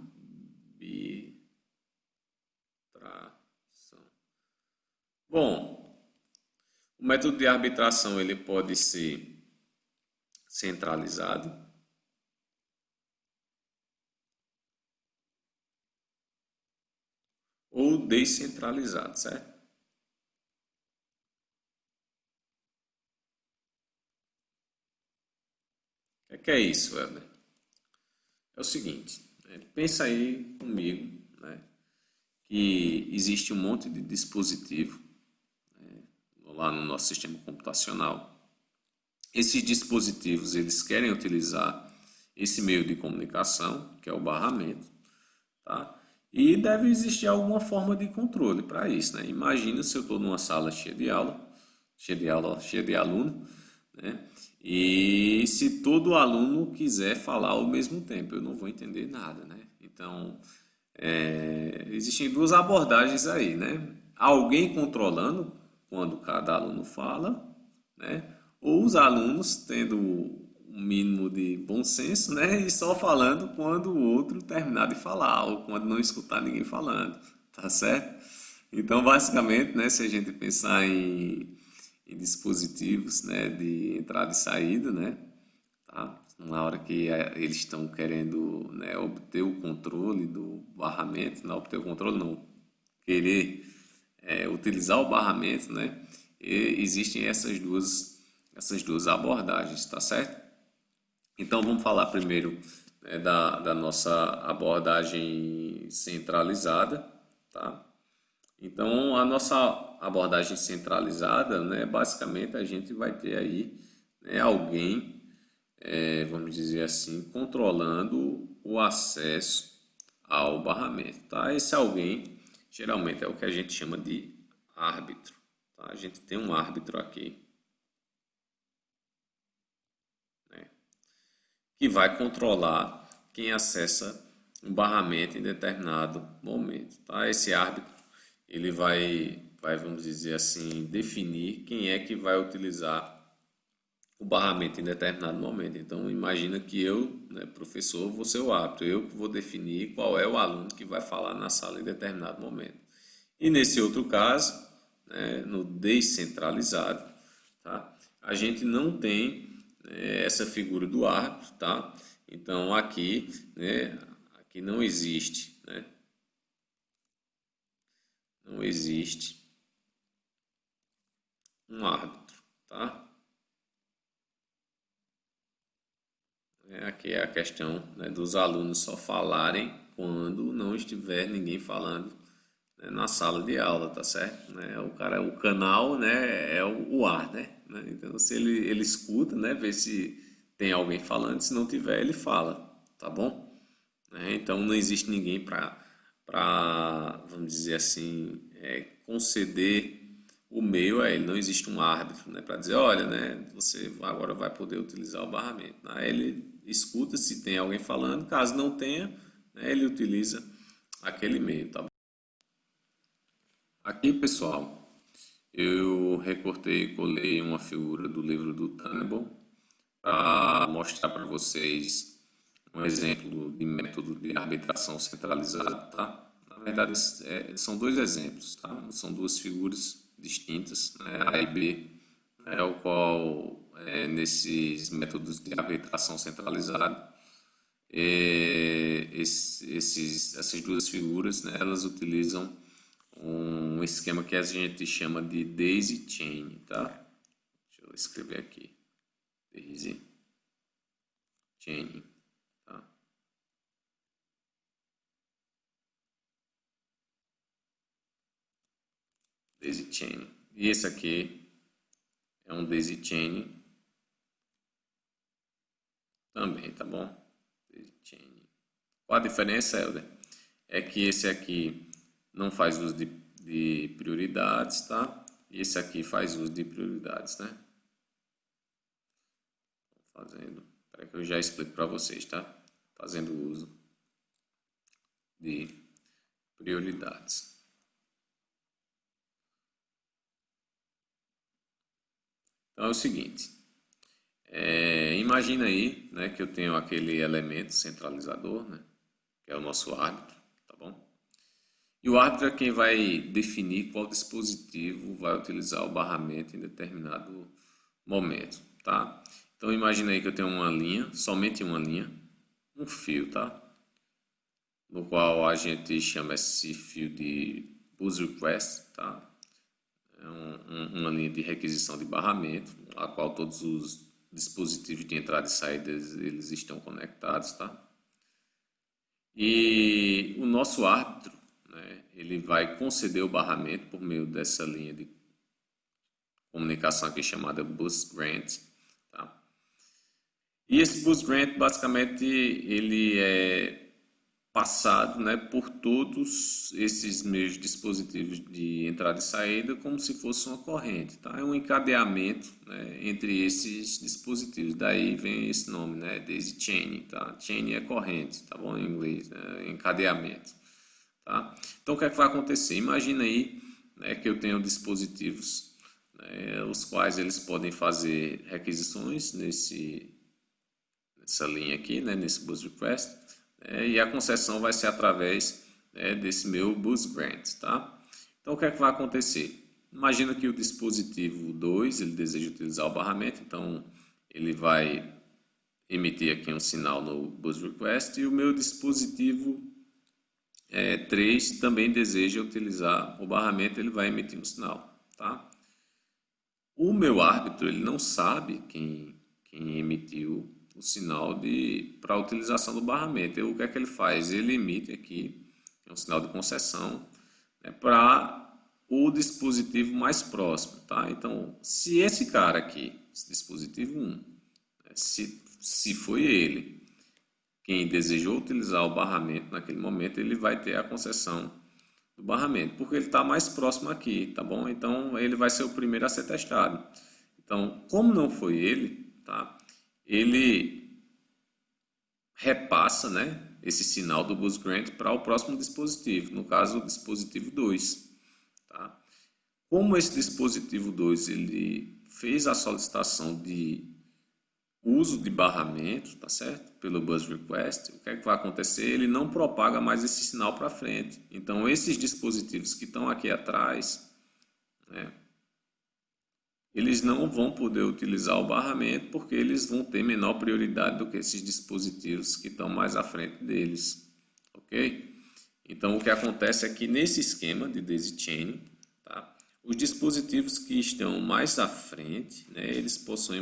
Bom, O método de arbitração ele pode ser centralizado ou descentralizado, certo? O que é isso, Helder? É o seguinte, né? Pensa aí comigo, né, que existe um monte de dispositivo lá no nosso sistema computacional. Esses dispositivos eles querem utilizar esse meio de comunicação, que é o barramento, tá? E deve existir alguma forma de controle para isso, né? Imagina se eu estou numa sala cheia de aluno, né? E se todo aluno quiser falar ao mesmo tempo, eu não vou entender nada, né? Então, existem duas abordagens aí, né? Alguém controlando quando cada aluno fala, né? Ou os alunos tendo um mínimo de bom senso, né? E só falando quando o outro terminar de falar ou quando não escutar ninguém falando, tá certo? Então, basicamente, né? Se a gente pensar em dispositivos, né? De entrada e saída, né? Tá? Na hora que eles estão querendo, né, obter o controle do barramento, não obter o controle, não, querer utilizar o barramento, né? E existem essas duas abordagens, tá certo? Então vamos falar primeiro, né, da nossa abordagem centralizada, tá? Então a nossa abordagem centralizada, né, basicamente a gente vai ter aí, né, alguém, vamos dizer assim, controlando o acesso ao barramento, tá? Esse alguém geralmente é o que a gente chama de árbitro, tá? A gente tem um árbitro aqui, né, que vai controlar quem acessa um barramento em determinado momento, tá? Esse árbitro ele vai, vamos dizer assim, definir quem é que vai utilizar o barramento em determinado momento. Então, imagina que eu, né, professor, vou ser o árbitro, eu que vou definir qual é o aluno que vai falar na sala em determinado momento. E nesse outro caso, né, no descentralizado, tá, a gente não tem, né, essa figura do árbitro, tá? Então, aqui, né, aqui não existe, né, não existe um árbitro, tá? Aqui é a questão, né, dos alunos só falarem quando não estiver ninguém falando, né, na sala de aula, tá certo? Né? O canal, né, é o ar, né? Então se ele escuta, né, vê se tem alguém falando, se não tiver ele fala, tá bom? Né? Então não existe ninguém para, vamos dizer assim, conceder o meio a ele. Não existe um árbitro, né, para dizer, olha, né, você agora vai poder utilizar o barramento. Aí ele escuta se tem alguém falando, caso não tenha, né, ele utiliza aquele meio, tá bom? Aqui, pessoal, eu recortei e colei uma figura do livro do Tannenbaum para mostrar para vocês um exemplo de método de arbitração centralizado, tá? Na verdade, são dois exemplos, tá? São duas figuras distintas, né? A e B, né? O qual, nesses métodos de arbitração centralizada, essas duas figuras, né, elas utilizam um esquema que a gente chama de daisy chain, tá? Deixa eu escrever aqui, daisy chain, tá? Daisy chain. E esse aqui é um daisy chain também, tá bom? Daisy chain. Qual a diferença, Helder? É que esse aqui não faz uso de prioridades, tá? E esse aqui faz uso de prioridades, né? Fazendo, para que eu já explico para vocês, tá? Fazendo uso de prioridades. Então é o seguinte, imagina aí, né, que eu tenho aquele elemento centralizador, né, que é o nosso árbitro, tá bom? E o árbitro é quem vai definir qual dispositivo vai utilizar o barramento em determinado momento, tá? Então imagina aí que eu tenho uma linha, somente uma linha, um fio, tá? No qual a gente chama esse fio de bus request, tá? É uma linha de requisição de barramento, a qual todos os dispositivos de entrada e saída eles estão conectados, tá? E o nosso árbitro, né, ele vai conceder o barramento por meio dessa linha de comunicação aqui chamada bus grant, tá? E esse bus grant basicamente ele é passado, né, por todos esses meios dispositivos de entrada e saída como se fosse uma corrente, tá? É um encadeamento, né, entre esses dispositivos. Daí vem esse nome, né, daisy chaining, tá? Chain é corrente, tá bom em inglês, né? Encadeamento, tá? Então o que é que vai acontecer? Imagina aí, né, que eu tenho dispositivos, né, os quais eles podem fazer requisições nessa linha aqui, né, nesse bus request, e a concessão vai ser através, né, desse meu bus grant, tá? Então o que é que vai acontecer? Imagina que o dispositivo 2 ele deseja utilizar o barramento, então ele vai emitir aqui um sinal no bus request e o meu dispositivo 3 também deseja utilizar o barramento, ele vai emitir um sinal, tá? O meu árbitro ele não sabe quem emitiu o sinal para a utilização do barramento. O que é que ele faz? Ele emite aqui um sinal de concessão, né, para o dispositivo mais próximo, tá? Então, se esse cara aqui, esse dispositivo 1, né, se foi ele quem desejou utilizar o barramento naquele momento, ele vai ter a concessão do barramento, porque ele está mais próximo aqui, tá bom? Então ele vai ser o primeiro a ser testado. Então, como não foi ele, tá? Ele repassa, né, esse sinal do bus grant para o próximo dispositivo, no caso o dispositivo 2, tá? Como esse dispositivo 2 ele fez a solicitação de uso de barramento, tá certo? Pelo bus request, o que é que vai acontecer? Ele não propaga mais esse sinal para frente. Então, esses dispositivos que estão aqui atrás, né, eles não vão poder utilizar o barramento porque eles vão ter menor prioridade do que esses dispositivos que estão mais à frente deles, ok? Então, o que acontece é que nesse esquema de daisy chaining, tá, os dispositivos que estão mais à frente, né, eles possuem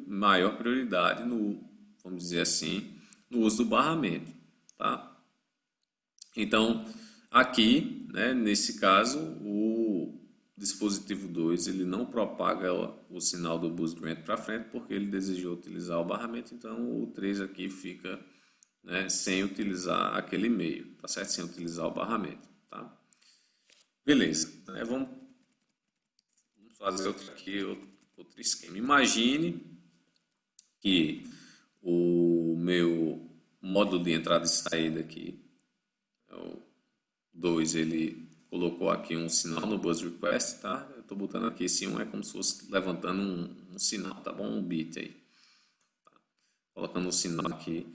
maior prioridade no, vamos dizer assim, no uso do barramento, tá? Então, aqui, né, nesse caso, o dispositivo 2 ele não propaga o sinal do bus grant para frente porque ele desejou utilizar o barramento, então o 3 aqui fica, né, sem utilizar aquele meio, tá certo? Sem utilizar o barramento, tá? Beleza, né, vamos fazer outro esquema. Imagine que o meu módulo de entrada e saída aqui, o 2, ele colocou aqui um sinal no bus request, tá? Eu estou botando aqui esse 1 é como se fosse levantando um sinal, tá bom? Um bit aí. Tá? Colocando um sinal aqui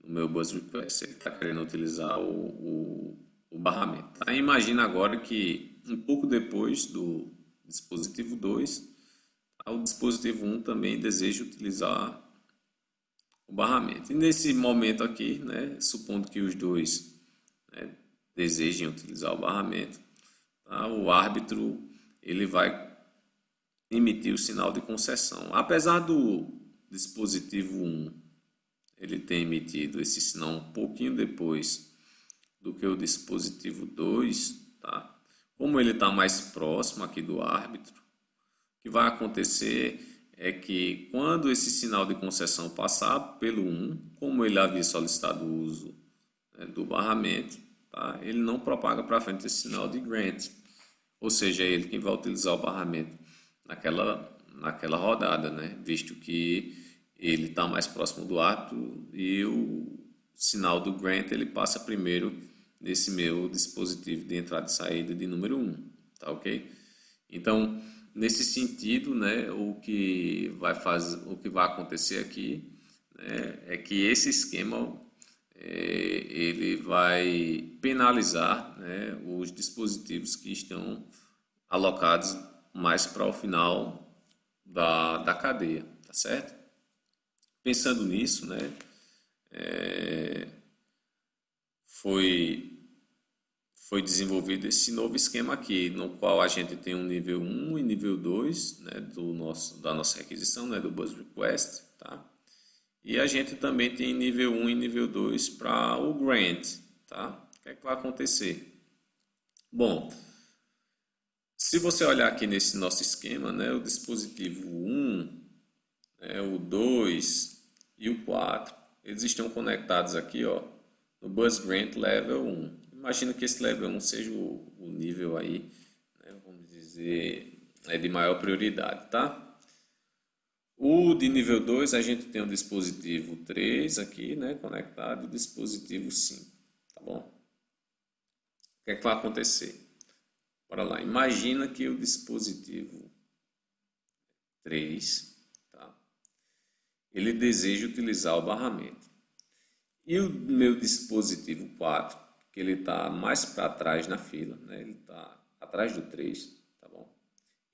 no meu bus request, ele está querendo utilizar o barramento. Tá? Imagina agora que um pouco depois do dispositivo 2, tá? O dispositivo 1 também deseja utilizar o barramento. E nesse momento aqui, né, supondo que os dois, né, desejem utilizar o barramento, tá? O árbitro ele vai emitir o sinal de concessão. Apesar do dispositivo 1 ele ter emitido esse sinal um pouquinho depois do que o dispositivo 2, tá? Como ele está mais próximo aqui do árbitro, o que vai acontecer é que quando esse sinal de concessão passar pelo 1, como ele havia solicitado o uso, né, do barramento, tá? Ele não propaga para frente esse sinal de grant, ou seja, é ele quem vai utilizar o barramento naquela rodada, né? Visto que ele está mais próximo do árbitro e o sinal do grant ele passa primeiro nesse meu dispositivo de entrada e saída de número 1, tá ok? Então, nesse sentido, né, o que vai acontecer aqui, né, é que esse esquema ele vai penalizar, né, os dispositivos que estão alocados mais para o final da cadeia, tá certo? Pensando nisso, né, foi, foi desenvolvido esse novo esquema aqui, no qual a gente tem um nível 1 e nível 2, né, da nossa requisição, né, do Buzz Request, tá? E a gente também tem nível 1 e nível 2 para o Grant, tá? O que é que vai acontecer? Bom, se você olhar aqui nesse nosso esquema, né, o dispositivo 1, né, o 2 e o 4, eles estão conectados aqui, ó, no Bus Grant Level 1. Imagina que esse Level 1 seja o nível aí, né, vamos dizer, de maior prioridade, tá? O de nível 2 a gente tem o dispositivo 3 aqui, né, conectado, e o dispositivo 5, tá bom? O que é que vai acontecer? Bora lá, imagina que o dispositivo 3, tá, ele deseja utilizar o barramento. E o meu dispositivo 4, que ele está mais para trás na fila, né, ele está atrás do 3, tá bom?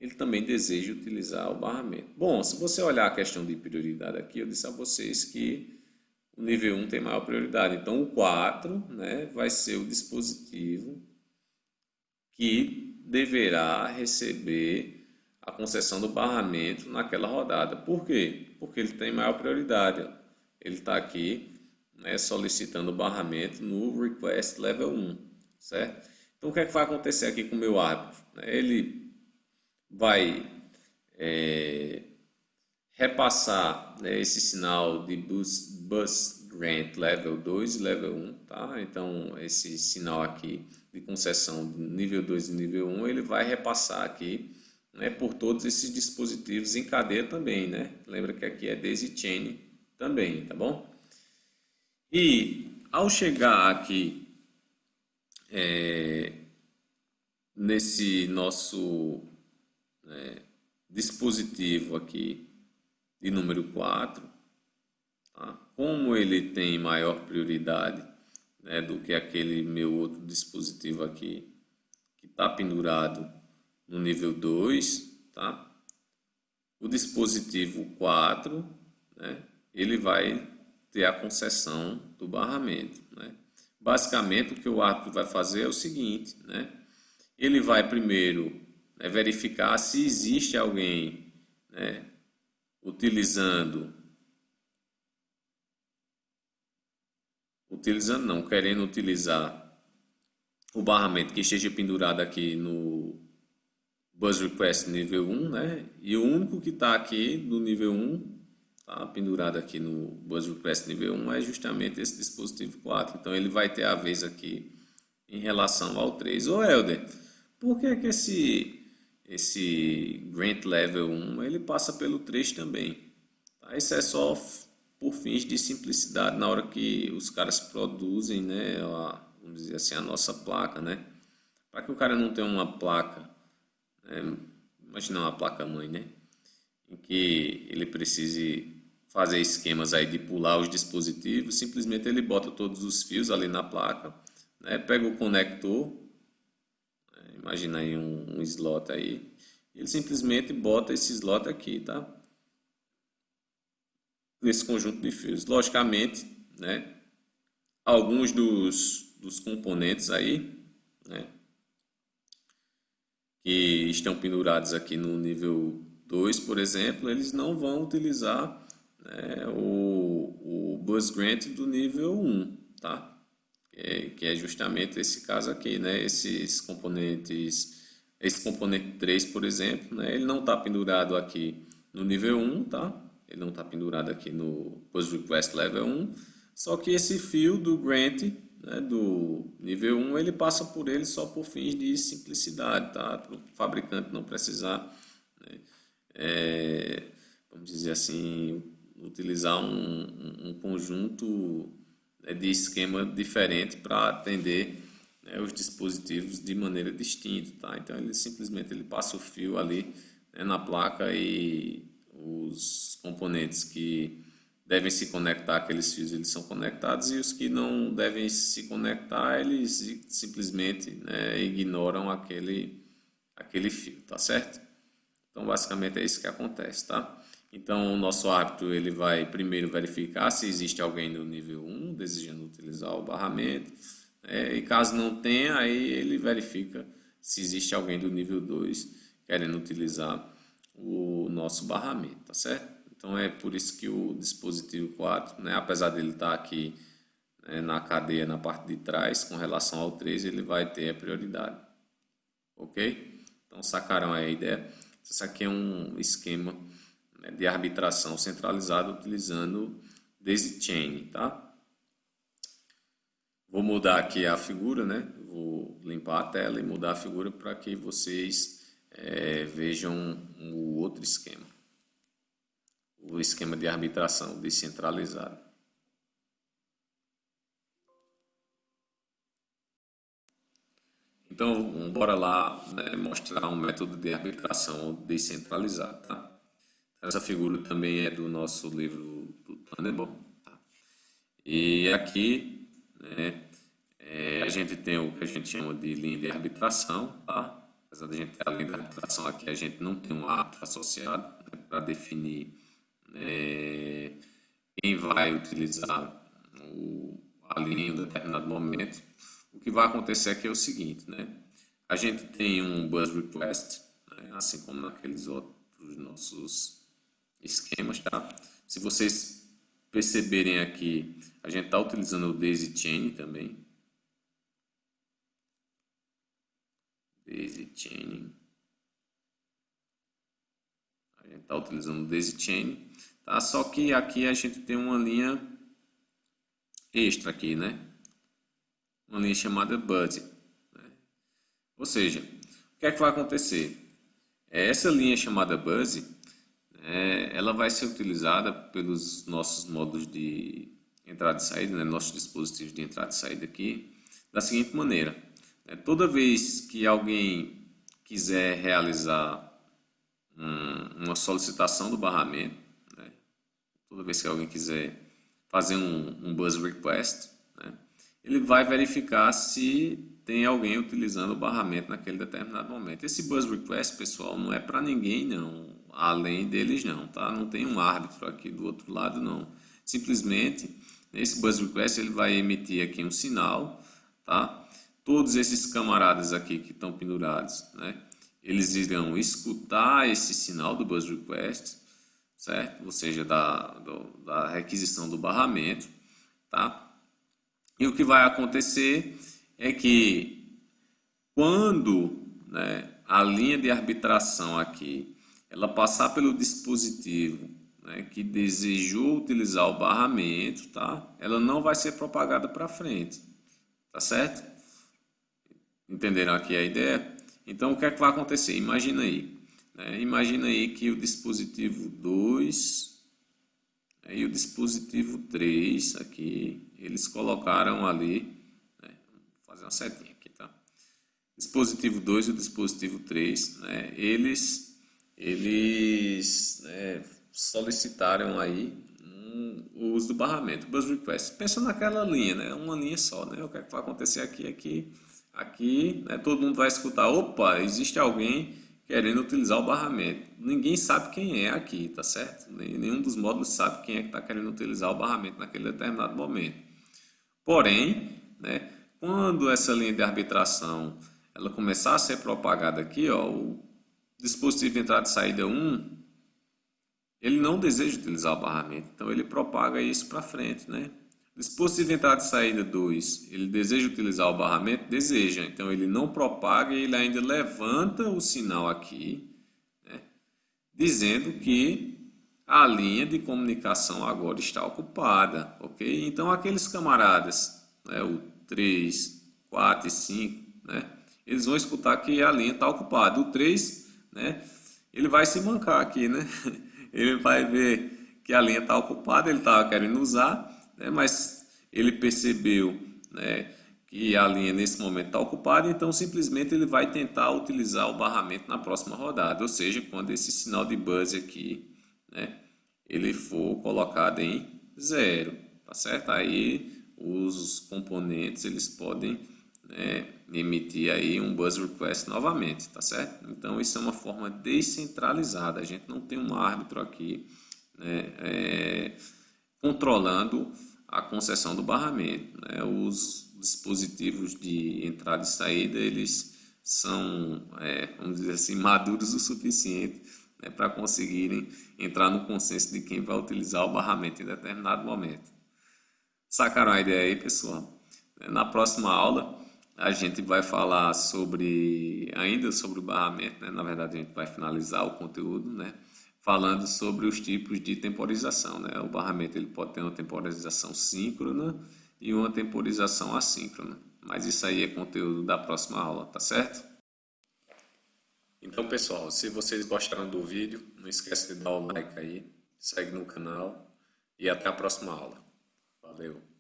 Ele também deseja utilizar o barramento. Bom, se você olhar a questão de prioridade aqui, eu disse a vocês que o nível 1 tem maior prioridade. Então, o 4, né, vai ser o dispositivo que deverá receber a concessão do barramento naquela rodada. Por quê? Porque ele tem maior prioridade. Ele está aqui, né, solicitando o barramento no Request Level 1, certo? Então, o que é que vai acontecer aqui com o meu árbitro? Ele vai repassar, né, esse sinal de Bus Grant Level 2 e Level 1, tá? Então, esse sinal aqui de concessão do nível 2 e nível 1, ele vai repassar aqui, né, por todos esses dispositivos em cadeia também, né? Lembra que aqui é daisy chain também, tá bom? E ao chegar aqui nesse nosso dispositivo aqui de número 4, tá? Como ele tem maior prioridade, né, do que aquele meu outro dispositivo aqui que está pendurado no nível 2, tá? O dispositivo 4, né, ele vai ter a concessão do barramento, né? Basicamente, o que o árbitro vai fazer é o seguinte, né? Ele vai primeiro, né, verificar se existe alguém, né, querendo utilizar o barramento que esteja pendurado aqui no Buzz Request nível 1, né? E o único que está aqui no nível 1, tá pendurado aqui no Buzz Request nível 1, é justamente esse dispositivo 4. Então ele vai ter a vez aqui em relação ao 3. Ô Helder, por que que esse Grant Level 1 ele passa pelo 3 também? Tá? Isso é só por fins de simplicidade na hora que os caras produzem, né, vamos dizer assim, a nossa placa, né? Para que o cara não tenha uma placa, imagina uma placa-mãe, né? Em que ele precise fazer esquemas aí de pular os dispositivos, simplesmente ele bota todos os fios ali na placa, né? Pega o conector, né? Imagina aí um slot aí, ele simplesmente bota esse slot aqui, tá? Nesse conjunto de fios. Logicamente, né? Alguns dos componentes aí, né, que estão pendurados aqui no nível 2, por exemplo, eles não vão utilizar, né, o Bus Grant do nível 1, tá? Que é justamente esse caso aqui, né? Esses componentes, esse componente 3, por exemplo, né, ele não está pendurado aqui no nível 1, tá? Ele não está pendurado aqui no Push Request Level 1, só que esse fio do Grant, né, do nível 1, ele passa por ele só por fins de simplicidade, tá? Para o fabricante não precisar, né, vamos dizer assim, utilizar um conjunto, né, de esquema diferente para atender, né, os dispositivos de maneira distinta, tá? Então ele simplesmente ele passa o fio ali, né, na placa, e os componentes que devem se conectar, aqueles fios eles são conectados, e os que não devem se conectar, eles simplesmente, né, ignoram aquele fio, tá certo? Então, basicamente é isso que acontece, tá? Então, o nosso árbitro ele vai primeiro verificar se existe alguém no nível 1 desejando utilizar o barramento, e caso não tenha, aí ele verifica se existe alguém do nível 2 querendo utilizar o nosso barramento, tá certo? Então, é por isso que o dispositivo 4, né, apesar dele estar aqui, né, na cadeia, na parte de trás, com relação ao 3, ele vai ter a prioridade, ok? Então, sacaram a ideia? Isso aqui é um esquema, né, de arbitração centralizado utilizando daisy chain, tá? Vou mudar aqui a figura, né? Vou limpar a tela e mudar a figura para que vocês vejam o outro esquema. O esquema de arbitração descentralizado. Então, bora lá, né, mostrar um método de arbitração descentralizado, tá? Essa figura também é do nosso livro do Thunderball, tá? E aqui, né, a gente tem o que a gente chama de linha de arbitração, tá? Apesar de a gente ter a linha de arbitração aqui, a gente não tem um árbitro associado, né, para definir, né, quem vai utilizar a linha em um determinado momento. O que vai acontecer aqui é o seguinte, né? A gente tem um buzz request, né, assim como naqueles outros nossos esquemas, tá? Se vocês perceberem aqui, a gente está utilizando o daisy chain também. Daisy chain. A gente está utilizando o daisy chain, tá? Só que aqui a gente tem uma linha extra aqui, né? Uma linha chamada buzz, né? Ou seja, o que é que vai acontecer? Essa linha chamada buzz, ela vai ser utilizada pelos nossos modos de entrada e saída, né? Nossos dispositivos de entrada e saída aqui, da seguinte maneira: toda vez que alguém quiser realizar uma solicitação do barramento, né? Toda vez que alguém quiser fazer um buzz request, né, ele vai verificar se tem alguém utilizando o barramento naquele determinado momento. Esse buzz request, pessoal, não é para ninguém não, além deles não, tá? Não tem um árbitro aqui do outro lado não. Simplesmente, esse buzz request ele vai emitir aqui um sinal, tá? Todos esses camaradas aqui que estão pendurados, né, eles irão escutar esse sinal do buzz request, certo? Ou seja, da requisição do barramento, tá? E o que vai acontecer é que quando, né, a linha de arbitração aqui ela passar pelo dispositivo, né, que desejou utilizar o barramento, tá? Ela não vai ser propagada para frente, tá certo? Entenderam aqui a ideia? Então, o que é que vai acontecer? Imagina aí, né? Imagina aí que o dispositivo 2 e o dispositivo 3 aqui, eles colocaram ali, né? Vou fazer uma setinha aqui, tá? Dispositivo 2 e o dispositivo 3, né? Eles né, solicitaram aí o uso do barramento, buzz request. Pensa naquela linha, né? Uma linha só, né? O que é que vai acontecer aqui é que aqui, né, todo mundo vai escutar, opa, existe alguém querendo utilizar o barramento. Ninguém sabe quem é aqui, tá certo? Nenhum dos módulos sabe quem é que está querendo utilizar o barramento naquele determinado momento. Porém, né, quando essa linha de arbitração ela começar a ser propagada aqui, ó, o dispositivo de entrada e saída 1, ele não deseja utilizar o barramento, então ele propaga isso para frente, né? Dispositivo de entrada e saída 2, ele deseja utilizar o barramento? Deseja, então ele não propaga e ele ainda levanta o sinal aqui, né, dizendo que a linha de comunicação agora está ocupada, ok? Então aqueles camaradas, né, o 3, 4 e 5, né, eles vão escutar que a linha está ocupada. O 3, né, ele vai se mancar aqui, né? Ele vai ver que a linha está ocupada, ele estava querendo usar, né, mas ele percebeu, né, que a linha nesse momento está ocupada, então simplesmente ele vai tentar utilizar o barramento na próxima rodada, ou seja, quando esse sinal de buzz aqui, né, ele for colocado em 0, tá certo? Aí os componentes eles podem, né, emitir aí um buzz request novamente, tá certo? Então isso é uma forma descentralizada, a gente não tem um árbitro aqui, né, controlando a concessão do barramento, né? Os dispositivos de entrada e saída eles são, vamos dizer assim, maduros o suficiente, né, para conseguirem entrar no consenso de quem vai utilizar o barramento em determinado momento. Sacaram a ideia aí, pessoal? Na próxima aula a gente vai falar ainda sobre o barramento, né? Na verdade a gente vai finalizar o conteúdo, né? Falando sobre os tipos de temporização, né? O barramento ele pode ter uma temporização síncrona e uma temporização assíncrona. Mas isso aí é conteúdo da próxima aula, tá certo? Então, pessoal, se vocês gostaram do vídeo, não esquece de dar o like aí, segue no canal e até a próxima aula. Valeu!